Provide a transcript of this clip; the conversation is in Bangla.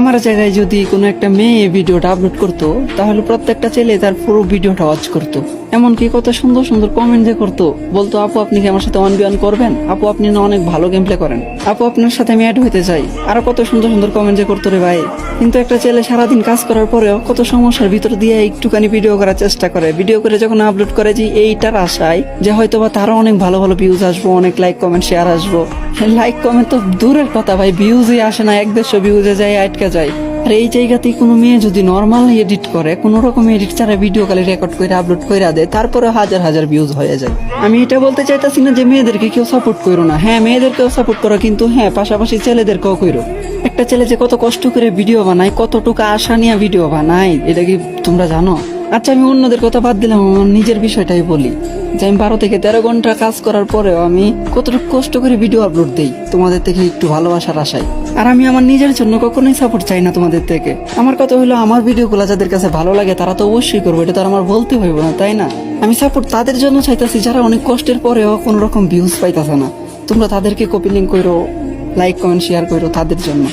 আমার জায়গায় যদি কোনো একটা মেয়ে ভিডিওটা আপলোড করতো তাহলে প্রত্যেকটা ছেলে তার পুরো ভিডিওটা ওয়াচ করতো। এমনকি কত সুন্দর সুন্দর কমেন্ট যে করতো, বলতো আপু আপনি কি আমার সাথে 1v1 করবেন, আপু আপনি না অনেক ভালো গেম প্লে করেন, আপু আপনার সাথে আমি অ্যাড হইতে চাই, আরো কত সুন্দর সুন্দর কমেন্ট যে করতো রে ভাই। কিন্তু একটা ছেলে সারাদিন কাজ করার পরেও কত সমস্যার ভিতর দিয়ে একটুখানি ভিডিও করার চেষ্টা করে, ভিডিও করে যখন আপলোড করে যে এইটার আশায় যে হয়তো বা তারও অনেক ভালো ভালো ভিউজ আসবো, অনেক লাইক কমেন্ট শেয়ার আসবো। লাইক কমেন্ট তো দূরের কথা ভাই, ভিউজই আসে না, 1-150 ভিউজে যায় আটকে যায়। আর এই জায়গাতেই কোনো মেয়ে যদি নর্মাল এডিট করে, কোনো রকম এডিট ছাড়া ভিডিও কলে রেকর্ড করে আপলোড করে দেয়, তারপরে হাজার হাজার ভিউজ হয়ে যায়। আমি এটা বলতে চাইতেছি না যে মেয়েদেরকে কেউ সাপোর্ট করো না, হ্যাঁ মেয়েদেরকেও সাপোর্ট করো, কিন্তু হ্যাঁ পাশাপাশি ছেলেদেরকেও করো। একটা ছেলে যে কত কষ্ট করে ভিডিও বানায়, কতটুকু আশা নিয়ে ভিডিও বানায়, এটা কি তোমরা জানো? আচ্ছা আমি অন্যদের কথা বাদ দিলাম, আমার নিজের বিষয়টাই বলি যে আমি 12 থেকে 13 ঘন্টা কাজ করার পরেও আমি কতটুকু কষ্ট করে ভিডিও আপলোড দেই তোমাদের থেকে একটু ভালোবাসার আশায়। আর আমি আমার নিজের জন্য কখনোই সাপোর্ট চাই না তোমাদের থেকে। আমার কথা হলো আমার ভিডিওগুলো যাদের কাছে ভালো লাগে তারা তো অবশ্যই করবো, এটা তো আর আমার বলতে হইব না, তাই না? আমি সাপোর্ট তাদের জন্য চাইতেছি যারা অনেক কষ্টের পরেও কোনো রকম ভিউজ পাইতেছে না। তোমরা তাদেরকে কপি লিঙ্ক করো, লাইক কমেন্ট শেয়ার করো তাদের জন্য।